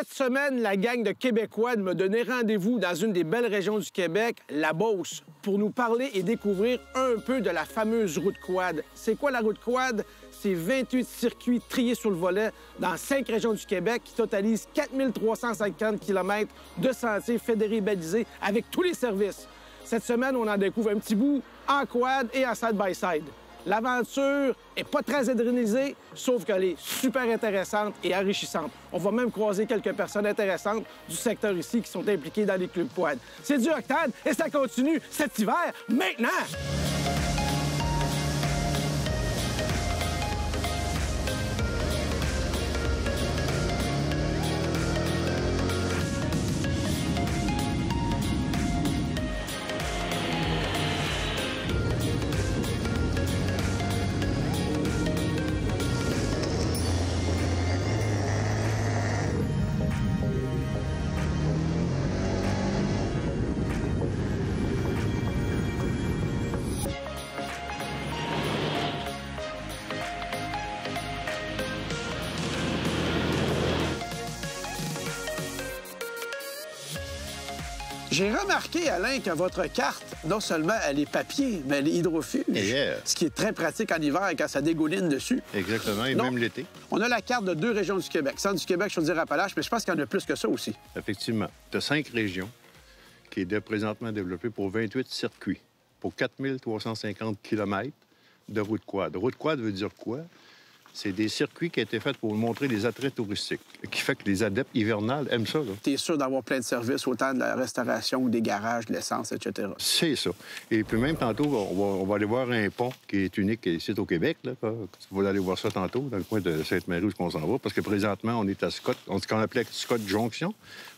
Cette semaine, la gang de Québécois me donnait rendez-vous dans une des belles régions du Québec, la Beauce, pour nous parler et découvrir un peu de la fameuse route quad. C'est quoi la route quad? C'est 28 circuits triés sur le volet dans 5 régions du Québec qui totalisent 4 350 km de sentiers fédérés balisés avec tous les services. Cette semaine, on en découvre un petit bout en quad et en side-by-side. L'aventure est pas très adrénalisée, sauf qu'elle est super intéressante et enrichissante. On va même croiser quelques personnes intéressantes du secteur ici qui sont impliquées dans les clubs quad. C'est du Octane et ça continue cet hiver, maintenant! J'ai remarqué, Alain, que votre carte, non seulement elle est papier, mais elle est hydrofuge. Yeah. Ce qui est très pratique en hiver quand ça dégouline dessus. Exactement, et même l'été. On a la carte de 2 régions du Québec. Centre du Québec, Chaudière-Appalaches, mais je pense qu'il y en a plus que ça aussi. Effectivement. Tu as 5 régions qui est présentement développées pour 28 circuits, pour 4 350 km de route quad. Route quad veut dire quoi? C'est des circuits qui ont été faits pour montrer des attraits touristiques, qui fait que les adeptes hivernales aiment ça. Tu es sûr d'avoir plein de services, autant de la restauration, des garages, de l'essence, etc. C'est ça. Et puis même tantôt, on va aller voir un pont qui est unique ici au Québec. Là. Vous allez aller voir ça tantôt, dans le coin de Sainte-Marie, où on s'en va, parce que présentement, on est à Scott, ce qu'on appelait Scott Junction.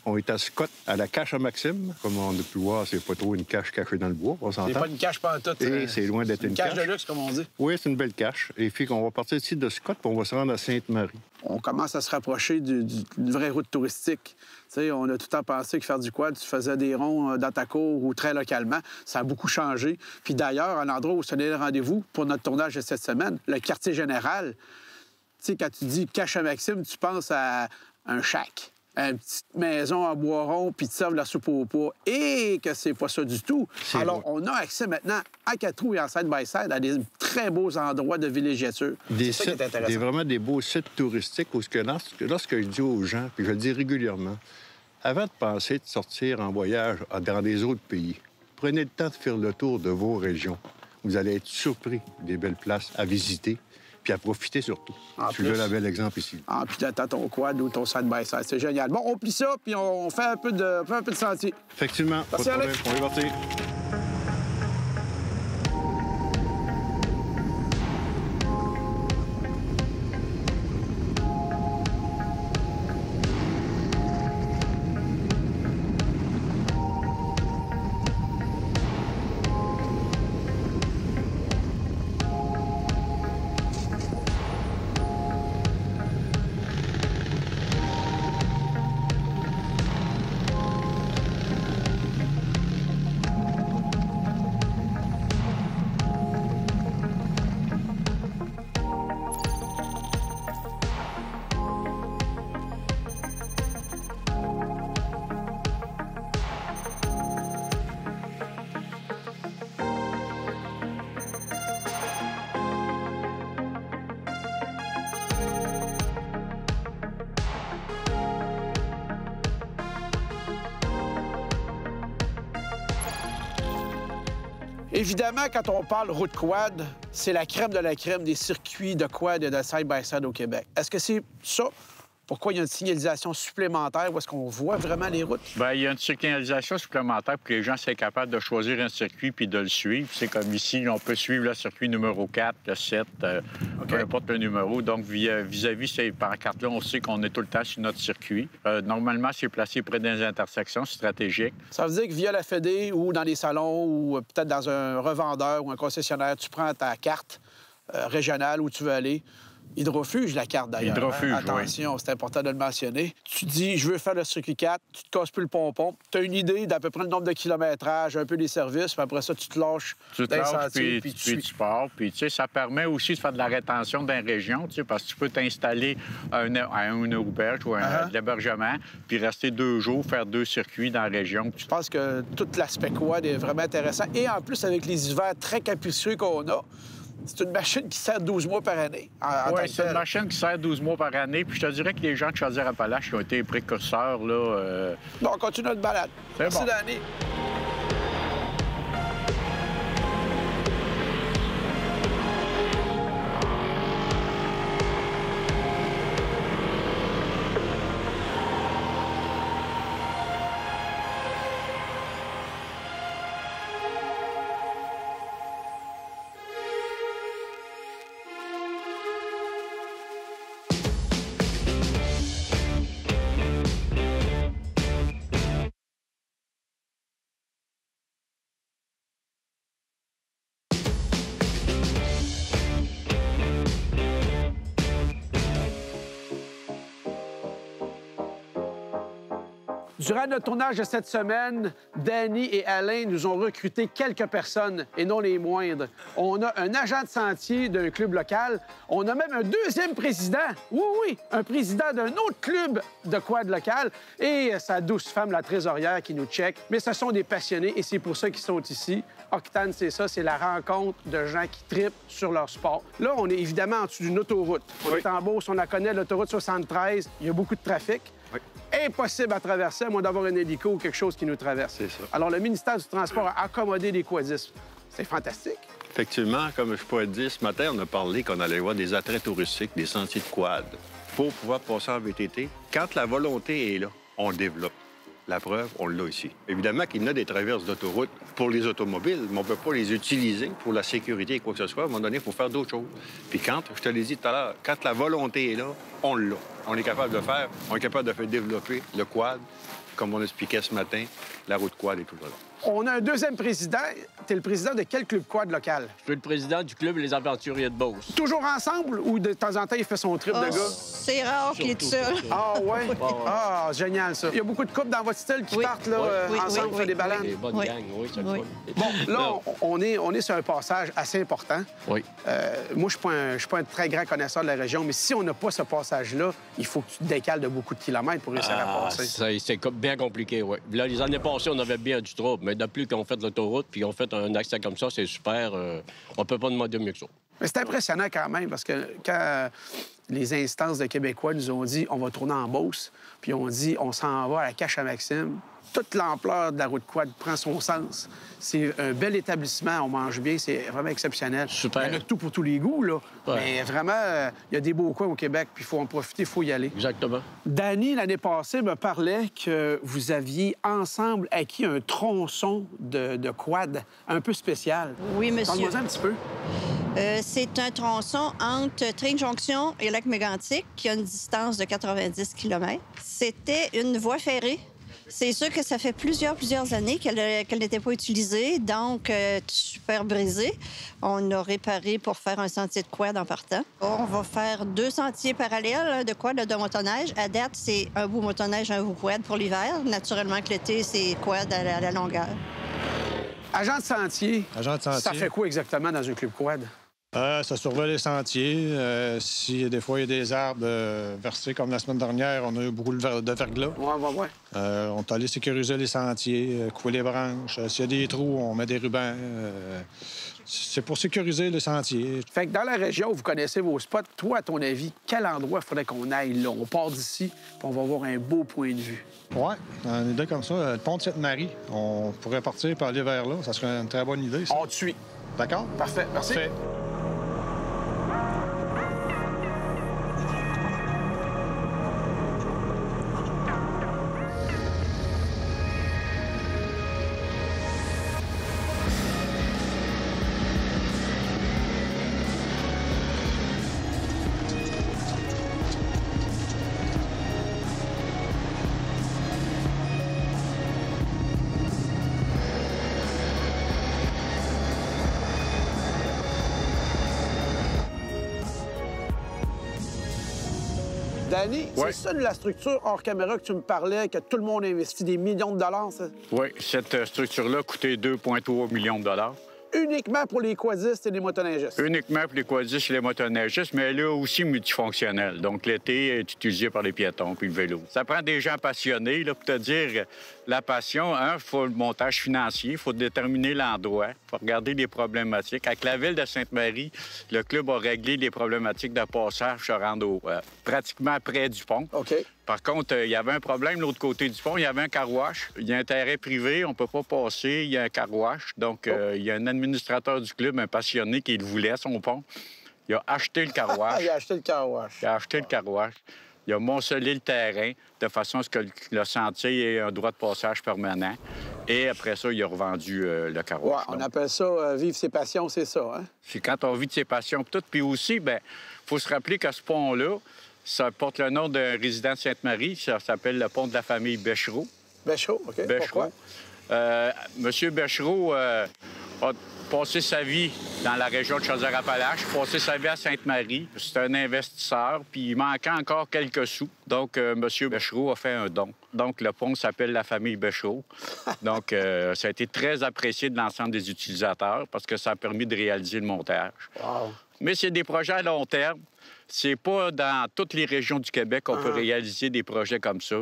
On est à Scott, à la cache à Maxime. Comme on a pu voir, c'est pas trop une cache cachée dans le bois, on s'entend. C'est pas une cache pantoute. Et c'est loin d'être une cache. Cache de luxe, comme on dit. Oui, c'est une belle cache. Et puis qu'on va partir ici de Scott, puis on va se rendre à Sainte-Marie. On commence à se rapprocher d'une vraie route touristique. T'sais, on a tout le temps pensé que faire du quad, tu faisais des ronds dans ta cour ou très localement. Ça a beaucoup changé. Puis d'ailleurs, à l'endroit où se donnait le rendez-vous pour notre tournage de cette semaine, le quartier général, tu sais, quand tu dis cache à Maxime, tu penses à un shack. Une petite maison en bois rond, puis tu serves la soupe au pois. Et que c'est pas ça du tout. Alors, on a accès maintenant à 4 roues et en side-by-side à des très beaux endroits de villégiature. C'est ça qui est intéressant. Vraiment des beaux sites touristiques où lorsque je dis aux gens, puis je le dis régulièrement, avant de penser de sortir en voyage dans des autres pays, prenez le temps de faire le tour de vos régions. Vous allez être surpris des belles places à visiter. Puis à profiter surtout. Tu veux un bel exemple ici. Ah, puis t'as ton quad ou ton side-by-side. C'est génial. Bon, on plie ça, puis on fait un peu de sentier. Effectivement. Merci, pas de problème. On est parti. Évidemment, quand on parle route quad, c'est la crème de la crème des circuits de quad et de side-by-side au Québec. Est-ce que c'est ça? Pourquoi il y a une signalisation supplémentaire où est-ce qu'on voit vraiment les routes? Bien, il y a une signalisation supplémentaire pour que les gens soient capables de choisir un circuit puis de le suivre. C'est comme ici, on peut suivre le circuit numéro 4, le 7, peu importe le numéro. Donc, vis-à-vis ces pancartes-là, on sait qu'on est tout le temps sur notre circuit. Normalement, c'est placé près des intersections stratégiques. Ça veut dire que via la Fédé ou dans les salons ou peut-être dans un revendeur ou un concessionnaire, tu prends ta carte régionale où tu veux aller. Hydrofuge, la carte, d'ailleurs. Hydrofuge, Attention, c'est important de le mentionner. Tu dis, je veux faire le circuit 4, tu te casses plus le pompon. Tu as une idée d'à peu près le nombre de kilométrages, un peu des services, puis après ça, tu te lâches puis tu pars. Puis, tu sais, ça permet aussi de faire de la rétention dans la région, tu sais, parce que tu peux t'installer à une auberge ou un hébergement, puis rester 2 jours, faire 2 circuits dans la région. Je pense que tout l'aspect quad est vraiment intéressant. Et en plus, avec les hivers très capricieux qu'on a, c'est une machine qui sert 12 mois par année. Oui, c'est une machine qui sert 12 mois par année. Puis je te dirais que les gens de Chaudière-Appalaches ont été précurseurs, là. Bon, on continue notre balade. Merci, bon. Danny. Durant notre tournage de cette semaine, Danny et Alain nous ont recruté quelques personnes, et non les moindres. On a un agent de sentier d'un club local. On a même un deuxième président. Oui, un président d'un autre club de quad local. Et sa douce femme, la trésorière, qui nous check. Mais ce sont des passionnés, et c'est pour ça qu'ils sont ici. Octane, c'est ça, c'est la rencontre de gens qui trippent sur leur sport. Là, on est évidemment en dessous d'une autoroute. On est en Beauce, on la connaît, l'autoroute 73. Il y a beaucoup de trafic. Oui. Impossible à traverser, à moins d'avoir un hélico ou quelque chose qui nous traverse. C'est ça. Alors, le ministère du Transport a accommodé les quadistes. C'est fantastique. Effectivement, comme je pourrais te dire, ce matin, on a parlé qu'on allait voir des attraits touristiques, des sentiers de quad. Pour pouvoir passer en VTT, quand la volonté est là, on le développe. La preuve, on l'a ici. Évidemment qu'il y en a des traverses d'autoroute pour les automobiles, mais on ne peut pas les utiliser pour la sécurité et quoi que ce soit. À un moment donné, il faut faire d'autres choses. Puis quand, je te l'ai dit tout à l'heure, quand la volonté est là, on l'a. On est capable de le faire. On est capable de faire développer le quad, comme on expliquait ce matin, la route quad et tout ça. On a un deuxième président. T'es le président de quel club quad local? Je suis le président du club Les Aventuriers de Beauce. Toujours ensemble ou de temps en temps, il fait son trip de gars? C'est rare qu'il est tout seul. Ah, ouais? Ah, génial, ça. Il y a beaucoup de couples dans votre style qui partent là, ensemble faire des balades. Des bonnes gangs, oui, c'est le fun. Bon, là, on est sur un passage assez important. Oui. Moi, je suis pas un très grand connaisseur de la région, mais si on n'a pas ce passage-là, il faut que tu te décales de beaucoup de kilomètres pour réussir à passer. C'est bien compliqué, oui. Là, les années passées, on avait bien du trouble, mais depuis qu'on fait l'autoroute puis qu'on fait un accès comme ça, c'est super. On peut pas demander mieux que ça. Mais c'est impressionnant quand même, parce que quand les instances de Québécois nous ont dit « on va tourner en Beauce », puis on dit « on s'en va à la Cache à Maxime », toute l'ampleur de la route quad prend son sens. C'est un bel établissement, on mange bien, c'est vraiment exceptionnel. Super. Il y en a tout pour tous les goûts, là. Ouais. Mais vraiment, il y a des beaux coins au Québec, puis il faut en profiter, il faut y aller. Exactement. Danny, l'année passée, me parlait que vous aviez ensemble acquis un tronçon de quad un peu spécial. Oui, monsieur. Parle-moi un petit peu. C'est un tronçon entre Train-Jonction et Lac-Mégantic qui a une distance de 90 km. C'était une voie ferrée. C'est sûr que ça fait plusieurs années qu'elle n'était pas utilisée, donc super brisée. On a réparé pour faire un sentier de quad en partant. On va faire 2 sentiers parallèles de quad de motoneige. À date, c'est un bout motoneige, un bout quad pour l'hiver. Naturellement que l'été, c'est quad à la longueur. Agent de sentier. Agent de sentier. Ça fait quoi exactement dans un club quad? Ça surveille les sentiers. Si des fois il y a des arbres versés, comme la semaine dernière, on a eu beaucoup de verglas. Ouais. On est allé sécuriser les sentiers, couper les branches. S'il y a des trous, on met des rubans. C'est pour sécuriser les sentiers. Fait que dans la région, vous connaissez vos spots. Toi, à ton avis, quel endroit il faudrait qu'on aille là? On part d'ici, puis on va avoir un beau point de vue. Oui, une idée comme ça. Le pont de Sainte-Marie, on pourrait partir et aller vers là. Ça serait une très bonne idée, ça. On te suit. D'accord? Parfait. Merci. Parfait. Danny, Ouais. c'est ça la structure hors caméra que tu me parlais, que tout le monde investit des millions de dollars, ça? Oui, cette structure-là a coûté 2,3 millions de dollars. Uniquement pour les quadistes et les motoneigistes. Uniquement pour les quadistes et les motoneigistes, mais elle est aussi multifonctionnelle. Donc, l'été, elle est utilisée par les piétons puis le vélo. Ça prend des gens passionnés, là, pour te dire la passion. Il faut le montage financier, il faut déterminer l'endroit, il faut regarder les problématiques. Avec la Ville de Sainte-Marie, le club a réglé les problématiques de passage se rendre pratiquement près du pont. OK. Par contre, il y avait un problème de l'autre côté du pont. Il y avait un car-wash. Il y a un terrain privé, on ne peut pas passer. Il y a un car-wash. Donc, il y a un administrateur du club, un passionné, qui le voulait, son pont. Il a acheté le car-wash. Il a acheté le car-wash. Il a acheté le car-wash. Il a moncelé le terrain de façon à ce que le sentier ait un droit de passage permanent. Et après ça, il a revendu le car-wash. Ouais, on appelle ça vivre ses passions, c'est ça, hein? C'est quand on vit de ses passions et tout. Puis aussi, bien, il faut se rappeler que ce pont-là, ça porte le nom d'un résident de Sainte-Marie. Ça s'appelle le pont de la famille Bechereau. Bechereau, OK. Bechereau. Monsieur Bechereau a passé sa vie dans la région de Chaudière-Appalaches, passé sa vie à Sainte-Marie. C'est un investisseur, puis il manquait encore quelques sous. Donc, Monsieur Bechereau a fait un don. Donc, le pont s'appelle la famille Bechereau. Donc, ça a été très apprécié de l'ensemble des utilisateurs parce que ça a permis de réaliser le montage. Wow. Mais c'est des projets à long terme. C'est pas dans toutes les régions du Québec qu'on peut réaliser des projets comme ça.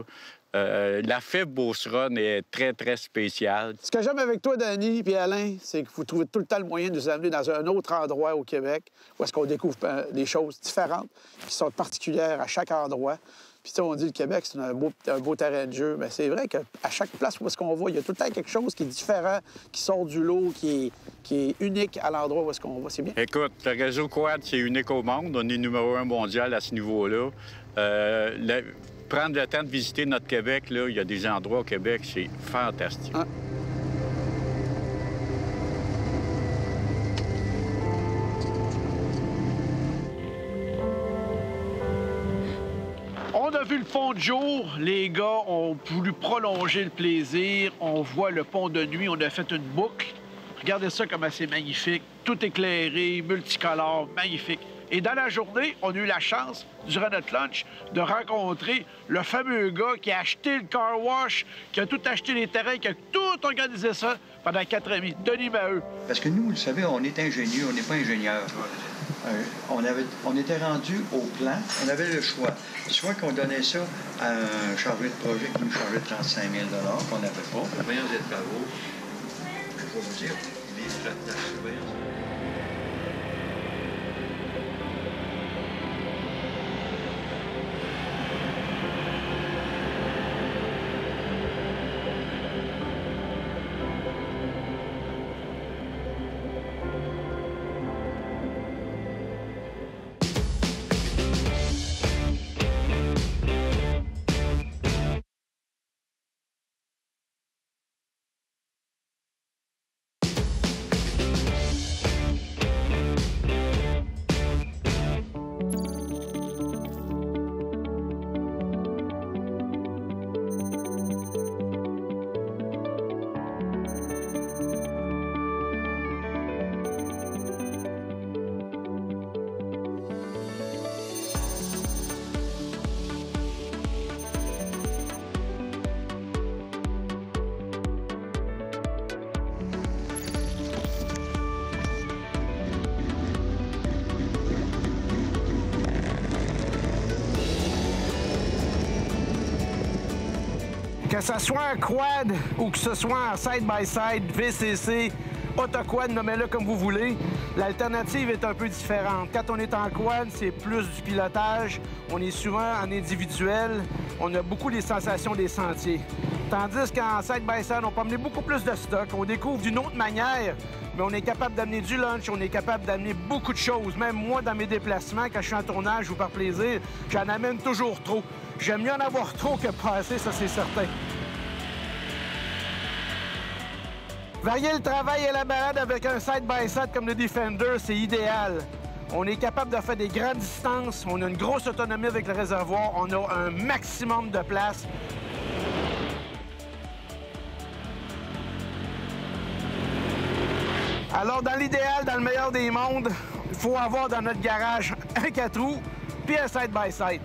La FIB Beauceronne est très, très spéciale. Ce que j'aime avec toi, Danny et Alain, c'est que vous trouvez tout le temps le moyen de nous amener dans un autre endroit au Québec où est-ce qu'on découvre des choses différentes qui sont particulières à chaque endroit. Puis, tu sais, on dit le Québec, c'est un beau terrain de jeu. Mais c'est vrai qu'à chaque place où est-ce qu'on va, il y a tout le temps quelque chose qui est différent, qui sort du lot, qui est unique à l'endroit où est-ce qu'on va. C'est bien. Écoute, le réseau Quad, c'est unique au monde. On est numéro 1 mondial à ce niveau-là. Prendre le temps de visiter notre Québec, là, il y a des endroits au Québec, c'est fantastique. Ah. On a vu le pont de jour. Les gars ont voulu prolonger le plaisir. On voit le pont de nuit. On a fait une boucle. Regardez ça comme c'est magnifique. Tout éclairé, multicolore, magnifique. Et dans la journée, on a eu la chance, durant notre lunch, de rencontrer le fameux gars qui a acheté le car wash, qui a tout acheté les terrains, qui a tout organisé ça pendant 4 ans et demi. Denis Maheu. Parce que nous, vous le savez, on est ingénieux, on n'est pas ingénieur. On était rendu au plan, on avait le choix. Soit qu'on donnait ça à un chargé de projet qui nous chargeait 35 000 qu'on n'avait pas. La surveillance des travaux, je vais vous dire, la surveillance. Que ce soit un quad ou que ce soit un side-by-side, VCC, autoquad, nommez-le comme vous voulez, l'alternative est un peu différente. Quand on est en quad, c'est plus du pilotage. On est souvent en individuel. On a beaucoup les sensations des sentiers. Tandis qu'en side-by-side, on peut amener beaucoup plus de stock. On découvre d'une autre manière, mais on est capable d'amener du lunch, on est capable d'amener beaucoup de choses. Même moi, dans mes déplacements, quand je suis en tournage ou par plaisir, j'en amène toujours trop. J'aime mieux en avoir trop que pas assez, ça c'est certain. Varier le travail et la balade avec un side-by-side comme le Defender, c'est idéal. On est capable de faire des grandes distances, on a une grosse autonomie avec le réservoir, on a un maximum de place. Alors, dans l'idéal, dans le meilleur des mondes, il faut avoir dans notre garage un 4 roues puis un side-by-side.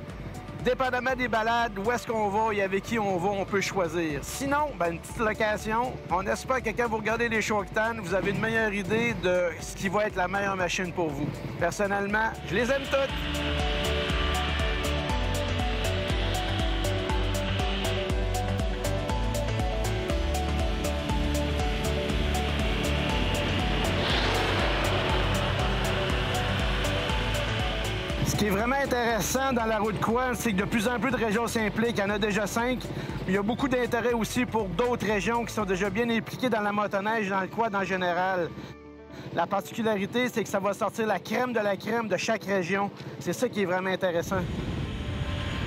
Dépendamment des balades, où est-ce qu'on va et avec qui on va, on peut choisir. Sinon, ben, une petite location. On espère que quand vous regardez les shows Octane, vous avez une meilleure idée de ce qui va être la meilleure machine pour vous. Personnellement, je les aime toutes. Ce qui est vraiment intéressant dans la route quad, c'est que de plus en plus de régions s'impliquent. Il y en a déjà 5. Il y a beaucoup d'intérêt aussi pour d'autres régions qui sont déjà bien impliquées dans la motoneige et dans le quad en général. La particularité, c'est que ça va sortir la crème de chaque région. C'est ça qui est vraiment intéressant.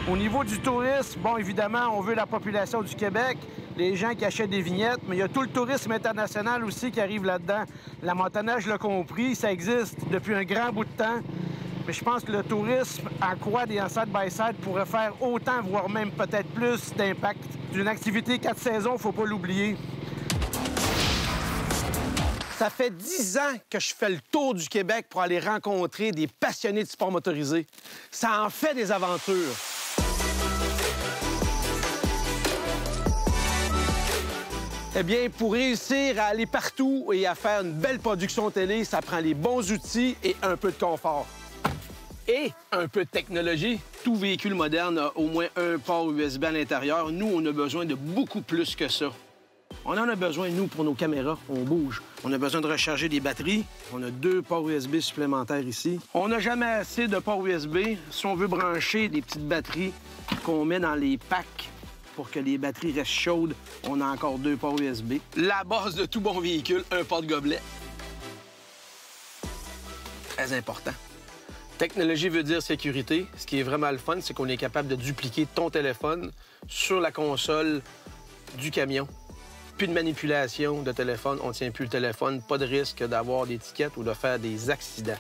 Au niveau du tourisme, bon, évidemment, on veut la population du Québec, les gens qui achètent des vignettes, mais il y a tout le tourisme international aussi qui arrive là-dedans. La motoneige l'a compris, ça existe depuis un grand bout de temps. Mais je pense que le tourisme en quad et en side-by-side pourrait faire autant, voire même peut-être plus d'impact. D'une activité 4 saisons, faut pas l'oublier. Ça fait 10 ans que je fais le tour du Québec pour aller rencontrer des passionnés de sport motorisé. Ça en fait des aventures. Eh bien, pour réussir à aller partout et à faire une belle production télé, ça prend les bons outils et un peu de confort. Et un peu de technologie. Tout véhicule moderne a au moins un port USB à l'intérieur. Nous, on a besoin de beaucoup plus que ça. On en a besoin, nous, pour nos caméras. On bouge. On a besoin de recharger des batteries. On a 2 ports USB supplémentaires ici. On n'a jamais assez de ports USB. Si on veut brancher des petites batteries qu'on met dans les packs pour que les batteries restent chaudes, on a encore 2 ports USB. La base de tout bon véhicule, un porte-gobelet. Très important. Technologie veut dire sécurité. Ce qui est vraiment le fun, c'est qu'on est capable de dupliquer ton téléphone sur la console du camion. Plus de manipulation de téléphone, on ne tient plus le téléphone, pas de risque d'avoir des tickets ou de faire des accidents.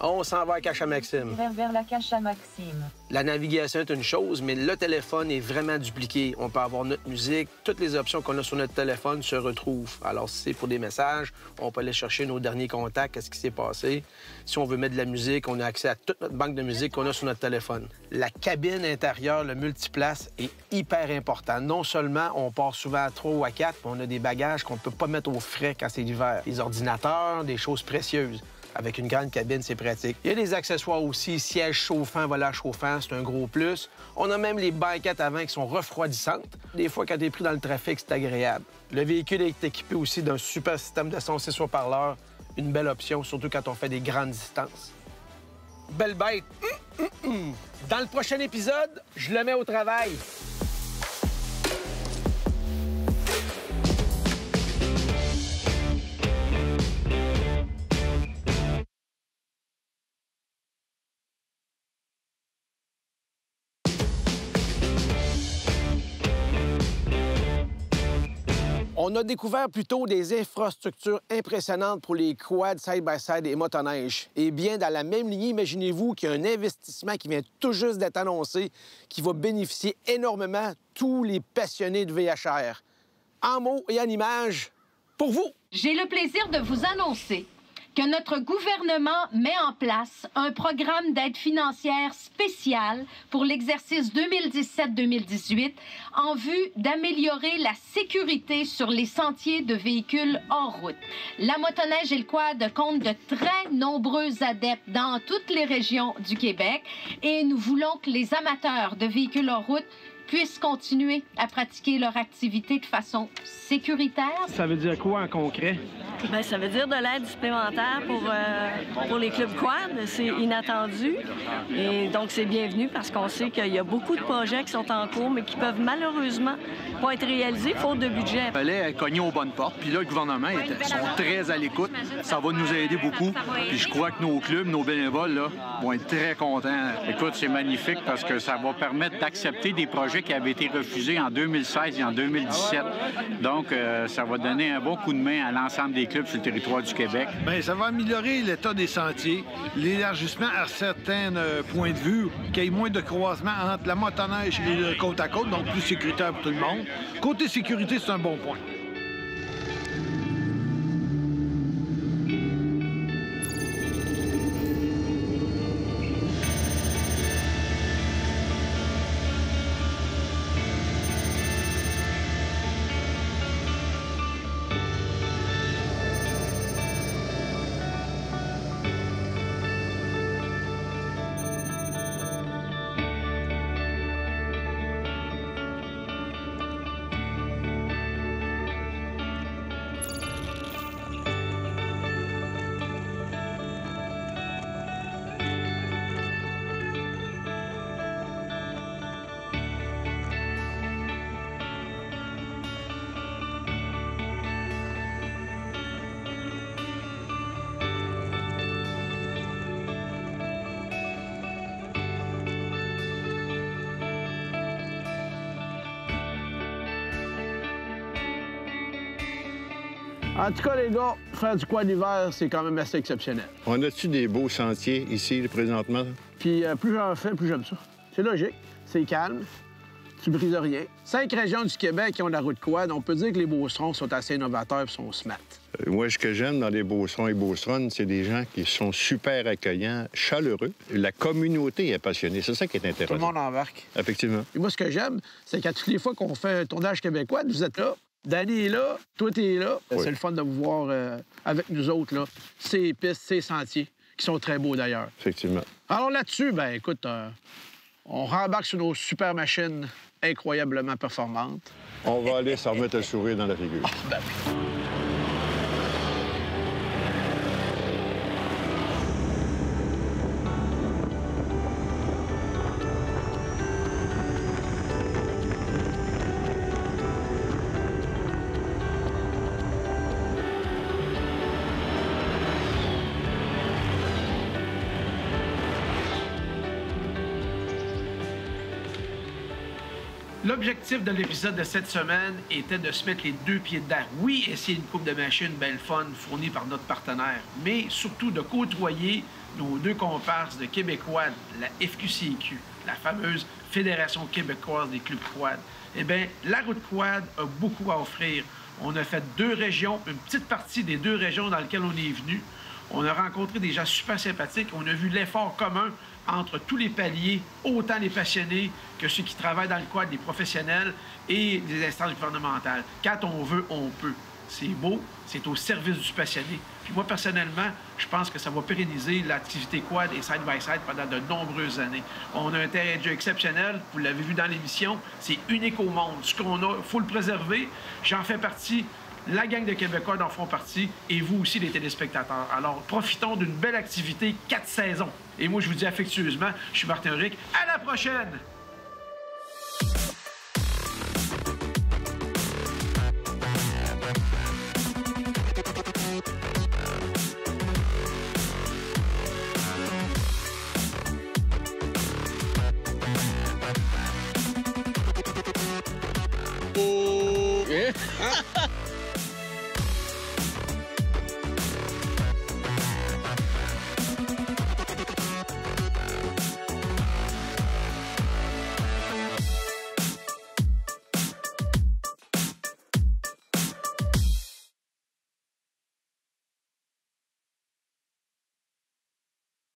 On s'en va à Cache à Maxime. Vers la Cache à Maxime. La navigation est une chose, mais le téléphone est vraiment dupliqué. On peut avoir notre musique, toutes les options qu'on a sur notre téléphone se retrouvent. Alors, si c'est pour des messages, on peut aller chercher nos derniers contacts, qu'est-ce qui s'est passé. Si on veut mettre de la musique, on a accès à toute notre banque de musique qu'on a sur notre téléphone. La cabine intérieure, le multiplace, est hyper important. Non seulement on part souvent à 3 ou à 4, mais on a des bagages qu'on ne peut pas mettre au frais quand c'est l'hiver. Des ordinateurs, des choses précieuses. Avec une grande cabine, c'est pratique. Il y a des accessoires aussi, sièges chauffants, volants chauffants, c'est un gros plus. On a même les banquettes avant qui sont refroidissantes. Des fois, quand tu es pris dans le trafic, c'est agréable. Le véhicule est équipé aussi d'un super système de son 6 haut-parleurs. Une belle option, surtout quand on fait des grandes distances. Belle bête! Dans le prochain épisode, je le mets au travail. On a découvert plutôt des infrastructures impressionnantes pour les quads side-by-side et motoneige. Et bien, dans la même lignée, imaginez-vous qu'il y a un investissement qui vient tout juste d'être annoncé qui va bénéficier énormément tous les passionnés de VHR. En mots et en images, pour vous! J'ai le plaisir de vous annoncer que notre gouvernement met en place un programme d'aide financière spéciale pour l'exercice 2017-2018 en vue d'améliorer la sécurité sur les sentiers de véhicules hors route. La motoneige et le quad comptent de très nombreux adeptes dans toutes les régions du Québec et nous voulons que les amateurs de véhicules hors route puissent continuer à pratiquer leur activité de façon sécuritaire. Ça veut dire quoi en concret? Bien, ça veut dire de l'aide supplémentaire pour les clubs quad. C'est inattendu. Et donc, c'est bienvenu parce qu'on sait qu'il y a beaucoup de projets qui sont en cours, mais qui peuvent malheureusement pas être réalisés faute de budget. Il fallait cogner aux bonnes portes. Puis là, le gouvernement sont très à l'écoute. Ça va nous aider beaucoup. Puis je crois que nos clubs, nos bénévoles, là, vont être très contents. Écoute, c'est magnifique parce que ça va permettre d'accepter des projets qui avaient été refusés en 2016 et en 2017. Donc, ça va donner un bon coup de main à l'ensemble des clubs sur le territoire du Québec. Bien, ça va améliorer l'état des sentiers, l'élargissement à certains points de vue, qu'il y ait moins de croisement entre la motoneige et le côte à côte, donc plus sécuritaire pour tout le monde. Côté sécurité, c'est un bon point. En tout cas, les gars, faire du quad l'hiver, c'est quand même assez exceptionnel. On a-tu des beaux sentiers ici, présentement? Puis plus j'en fais, plus j'aime ça. C'est logique, c'est calme, tu brises rien. 5 régions du Québec qui ont la route quad, on peut dire que les Beaucerons sont assez innovateurs et sont smart. Moi, ce que j'aime dans les Beaucerons et Beauceronnes, c'est des gens qui sont super accueillants, chaleureux. La communauté est passionnée. C'est ça qui est intéressant. Tout le monde embarque. Effectivement. Et moi, ce que j'aime, c'est qu'à toutes les fois qu'on fait un tournage québécois, vous êtes là. Danny est là, toi, t'es là. Oui. C'est le fun de vous voir avec nous autres, là. Ces pistes, ces sentiers, qui sont très beaux d'ailleurs. Effectivement. Alors là-dessus, ben écoute, on rembarque sur nos super machines incroyablement performantes. On va aller se remettre le sourire dans la figure. Ah, ben oui. L'objectif de l'épisode de cette semaine était de se mettre les 2 pieds dedans. Oui, essayer une coupe de machines belle fun fournie par notre partenaire, mais surtout de côtoyer nos 2 comparses de Québécois, la FQCQ, la fameuse Fédération québécoise des clubs quad. Eh bien, la route quad a beaucoup à offrir. On a fait 2 régions, une petite partie des 2 régions dans lesquelles on est venu. On a rencontré des gens super sympathiques. On a vu l'effort commun entre tous les paliers, autant les passionnés que ceux qui travaillent dans le quad, les professionnels et les instances gouvernementales. Quand on veut, on peut. C'est beau, c'est au service du passionné. Puis moi, personnellement, je pense que ça va pérenniser l'activité quad et side-by-side pendant de nombreuses années. On a un terrain de jeu exceptionnel, vous l'avez vu dans l'émission, c'est unique au monde. Ce qu'on a, il faut le préserver. J'en fais partie. La gang de Québécois en font partie et vous aussi, les téléspectateurs. Alors, profitons d'une belle activité 4 saisons. Et moi, je vous dis affectueusement, je suis Martin Rick. À la prochaine! Yeah.